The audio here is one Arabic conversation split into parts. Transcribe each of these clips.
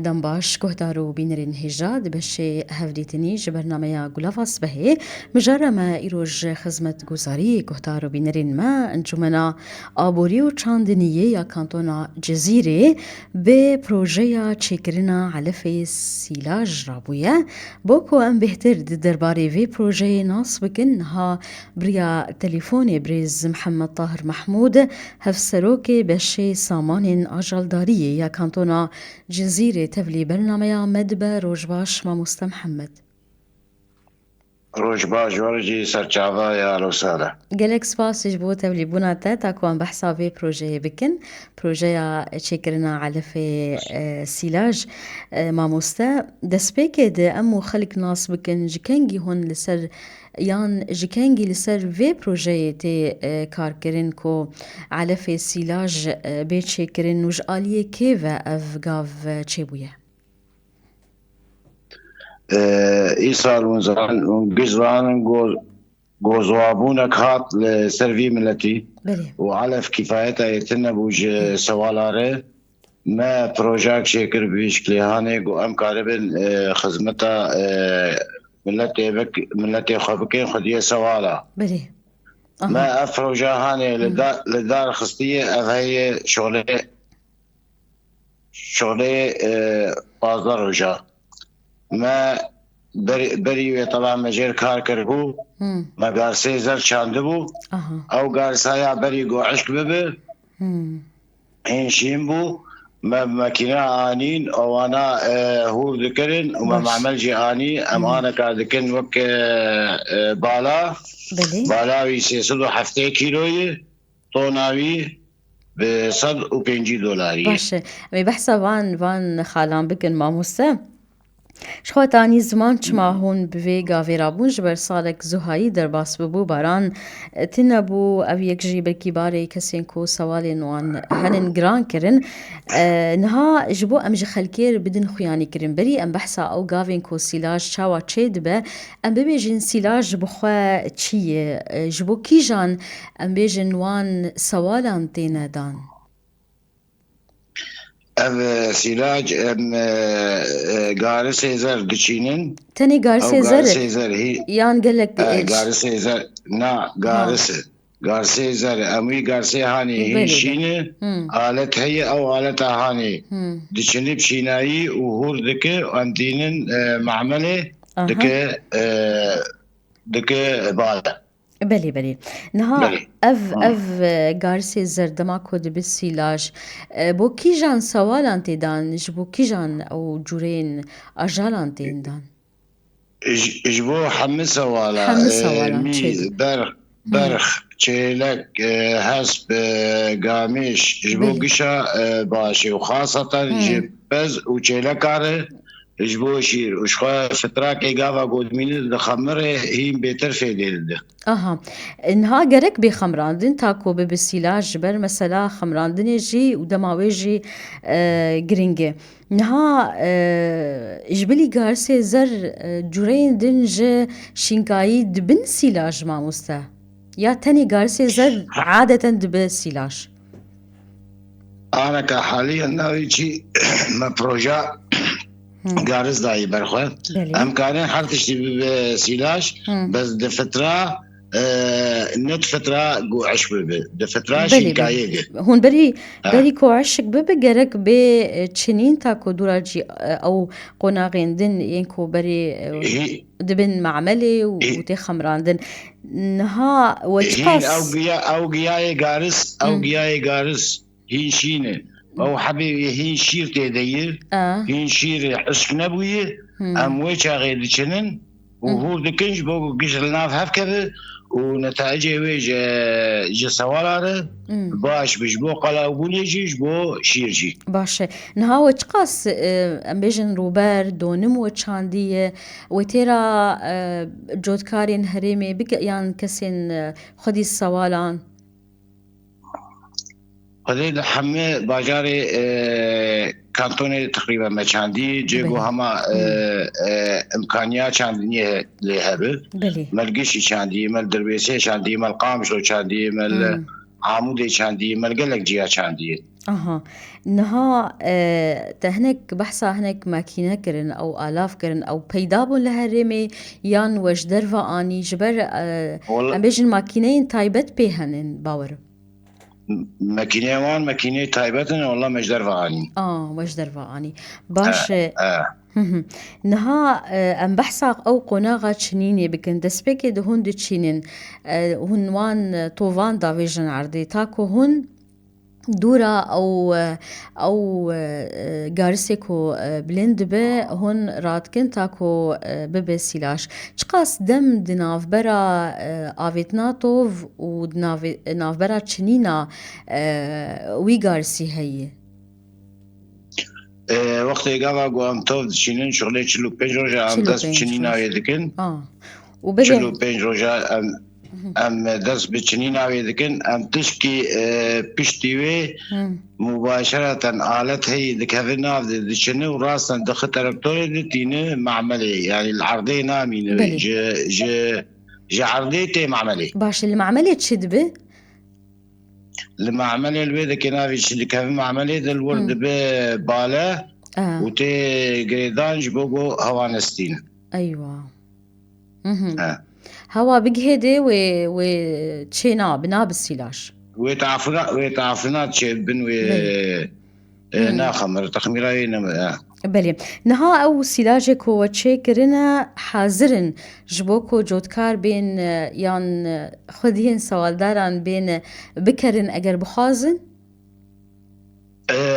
قدام باش كهدارو بينرين هجاد بشي هفديتني جبرنامج غلافاس بهي مجرى ما إيروج خدمة گزاري كهدارو بينرين ما انجمنا آبوريو چاندنية يا كانتونا جزيرة ببروجيا تشكرنا على في سيلاج رابوية بوكو ام بهتر درباري في بروجي ناس بكن ها بريا تليفوني بريز محمد طاهر محمود هفسروكي بشي سامان اجال دارية يا كانتونا جزيرة تبلي برنامج مدبة روجباش ما محمد روجباش ورجي سرچاوا يا روسالة جالك سباس جبو تبلي بونا تاكوان بحسا في بروجي بكن بروجي تشكرنا على في سيلاج ما مستا دسبيكي ده امو خلق ناس بكن جكنجي هون لسر يان جكنجي لسر في بروجي تي كاركرين كو على في سيلاج بيت شكرين وج آلية كيفا اف غاف تشيبويا إيصال ونجزران جوزوابونك هات لسرفي ملتي بلي وعلف كفايتها يتنبوج سوالاره ما بروجاك شكر بيشكلي هاني جو أم كاربن خدمتا ملتي خبكين خدية سوالا بلي ما أفروجا هاني لدار خصية هي شغلي بازار رجا ما بری طبعا مجال کار کربو ما گارسی زر چانده بو او گارسایا بری گو عشق ببه این شیم بو ما ماكينة آنين او انا هور ذكرن وما معمل جي آني ام انا كار ذكرن وك بالاوي سيصدو حفتي كيلوي طوناوي $150 باشه می بحثا وان خالان بکن ماموسه شخوا تانی زمان چما هون بوی گاوی رابون جبر سالک زوهایی در باس ببو باران تنبو او یک جی بلکی باره کسین کو سوالی نوان هنن گران کرن نها جبو ام جخلکیر بدن خویانی کرن بری ام بحثا او گاوین کو سیلاج چاوا چه دبه ام ببیجن سیلاج بخوا چیه جبو کی جان ام بیجن وان سوالان تینه دان ام سیلاج ام گارسه زر دچینن تاني غارسي زر هي يان قالك غارسه زر نا غارسه زر امي غارسه هاني هي شينه آلت هي او آلت هاني دچني بشيناي وهور دكه اندينن معمله دكه بالا بلي نها اف غارسي زردما كود بالسيلاج بو كي جان سوالان تيدان جبو كي جان او جورين اجالان تيدان جبو حمس سوالا مي برخ چيلك حسب قاميش جبو قشا باشي وخاصة جبز وچيلك عره جبو شير وشخوا فتراكي قافا قدمين دخمره هين بيتر فيديل ده انها گرک بی خمراندن تاکو به بسیلاج جبر مثلا خمراندن جی و دماوی جی گرینگه نها جبلی گارسه زر جورین دن جه شینکایی دبن سیلاج ما مستا یا تاني گارسه زر عادة دبن سیلاج انا كحاليا ناوي شي ما بروجا قارز داي برخوة امكانين حرتش بسيلاج بس دفترة نت فترة جو عشق ببه دفترة شنكاية هون بري كو عشق ببه جرك بي تشنين تاكو دوراجي او قناغين دن ينكو بري دبن معملي وتي خمراندن نها وجقاس او قياي قارس هي شينه او حبيبي هي شير تيدير هي شير عشق نبويه ام ويشا غير تشنن وهو دكنج بو قشر الناف هفكذا ونتائجه ويج جي سوالاره باش بجبو قلا وبوليجي بو شيرجي باشه نها وچقاس ام بيجن روبر دونم وچانديه وتيرا جودكارين هريمي بك يعني كسين خدي السوالان هذه حمي باجاري كانتوني تقريبا ما چاندي جيگو هما امكانيات چاندنيه لهبه ملقشي چاندي مل دربيسي چاندي مل قامشو چاندي مل عمودي چاندی مرگلک جیا چاندی نها تهنك بحثا هنك ماكينة كرن أو آلاف كرن أو بيدابون لها رمي يان وش درفا آني جبر أم بيجن ماكينين تايبت بيهنن باور ماكينة وان ماكينة تايبتن والله مش درفا آني وش درفا آني باش نها ام بحثا او قناغا تشنيني بكن دسبكي دهون دي تشينين هن وان طوفان دافيجن عردي تاكو هن دورا او گارسيكو بلند به هون راتكن تاكو ببه سيلاش چقاس دم دناف برا آويتناتوف و دناف برا چنينا وي گارسي هي وقتی قاوا قوام توف چنين شغلي چلو پنج روژا ام دست چنينا ويدكن چلو پنج روژا ام دست بچنينا ويدكن ام تشكي پشتيوي مباشرة آلت هي دكهذي ناف دشنه وراسا دخ تركتوري دتينه معملي يعني العرضي نامين ج عرضي تي معملي باش المعملي تشد به المعملي البيد كنافي شد كهذي معملي الورد بباله وتي جريدانج بوجو هوانستين ايوه هوا بجهدي و تشينا بناب السلاش ويتعفنات شبن ناخمر تخميراي بلي نها او سلاجك و تشيكرنا حاضرن جبوكو جودكار بين يان خدين سوالداران بين بكرن اگر بخازن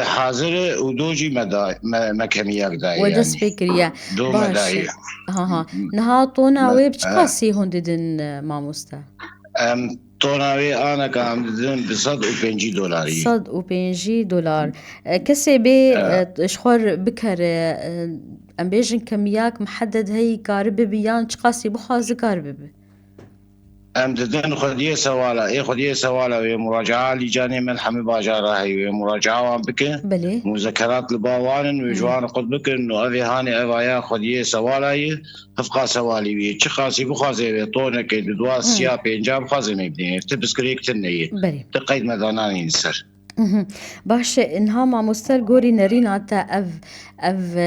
حاضر ودوجي مكانياك داي ودس فكرية دو مداي نها طونا ويبشقاسي هنددن ماموستا طوناوي انا كان ددن بصد و5 دولاري صد و5 دولار كسي بي شخور بكر ام بيجن كمياك محدد هي كاربي بيان چقاسي بخاز كاربي ام ددن خديه سوالا خديه سوالا ومراجعه لجاني من حمي باجارة هي مراجعه وان بك بلي مذكرات لباوان وجوان قد بك انه ابي هاني ابايا خديه سوالا هي هفقا سوالي وي چخاسي بخازي طونه كي دوا سيا بينجاب خازي مبني تبسكريك تنيه تقيد مداناني سر باش انها مع مستر غوري نرينا تا اف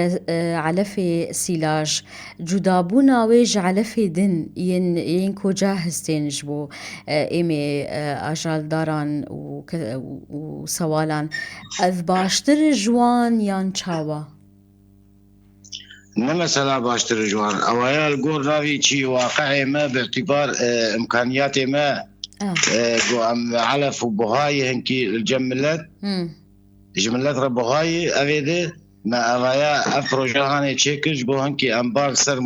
علفي سيلاج جدابونا ويج علفي دن ين كو جاهز تنجبو ايمي اجال داران وسوالان اف باشتر جوان يان چاوا مثلا باشتر جوان اويا الجور راوي شي واقعي ما باعتبار امكانيات ما ام علف وبهاي هنكي الجملات جملات ربهاي افيده ما ارايا افروجاني تشيكج بو هنكي امبار سر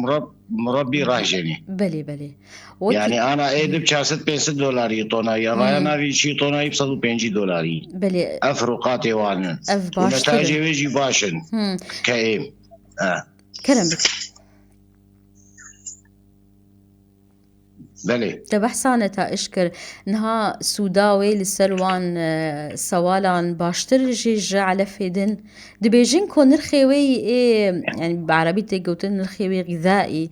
مربي راجني بلي يعني انا ايدب 400 دولار طونا يا رايا نافي شي طونا ب 150 دولار بلي افرقاتي وان ونتاجي يجي باشن كايم كلام بلي تبحثانة اشكر نها سوداوي للسلوان سوالان باشتر جيج على فيدن دبيجين كون نرخيوي يعني بعربي تيجوتن نرخيوي غذائي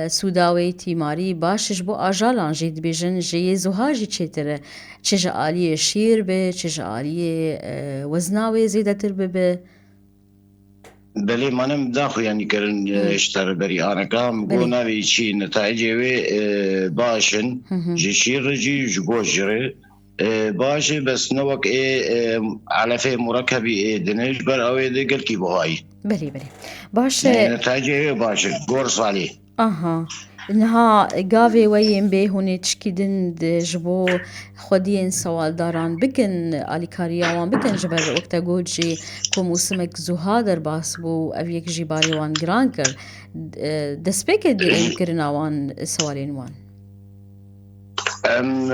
سوداوي تيماري باش بو اجالان جي دبيجين جي زهاجي تشتر تشجع آلية شير به تشجع آلية وزناوي زيادة تربه بلي منم داخل يعني كرن اشتر بري انا كام قونا في شي نتائجي باشن جي شير جي جوجري باش بس نوك على في مركبي دنيش بر او دي قال كي بهاي بلي باش نتائجي باش قرص عليه انها قافي وين بي هوني تشكيدن جبو خودين سوال داران بكن اليكاريا وان بكن جبر وقتا جوجي كو موسمك زهادر باسبو افيك جيباري وان جرانكر دسبيك دي انكرنا وان سوالين وان ام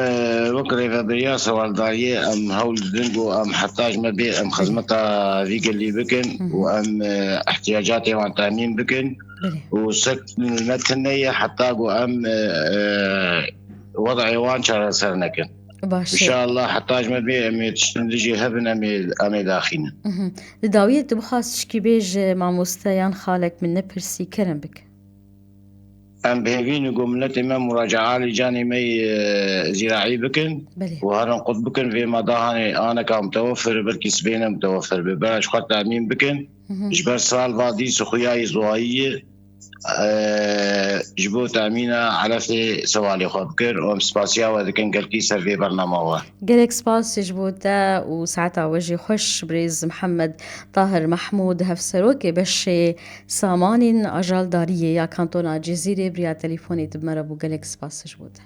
وكري فابريا سوال داري ام هول دنجو ام حتاج ما بي ام خدمتا فيك اللي بكن وام احتياجاتي وان تامين بكن وسكنتنية حتى ام وضعي وان شهر سرنكن ان شاء الله حتاج ما بي امي تشتندجي هبن امي داخين داوية تبخاص شكي بيج مع مستيان خالك من نبرسي كرم بك ام بهيفين جملة ما مراجعة لجاني مي زراعي بكن وهرن قد بكن في مضاهني انا كمتوفر بركي سبينا متوفر ببلاش خط تأمين بكن جبر سال فادي سخياي زواهية جبو تأمينا على في سوالي خبكر ومسباسيا وذكن قلكي سر في برنامج قالك سباس جبوتا وساعتها وجه خوش بريز محمد طاهر محمود هفسروكي باش سامانين أجال دارية يا كانتونا جزيرة بريا تليفوني تبمربو قالك سباس جبوتا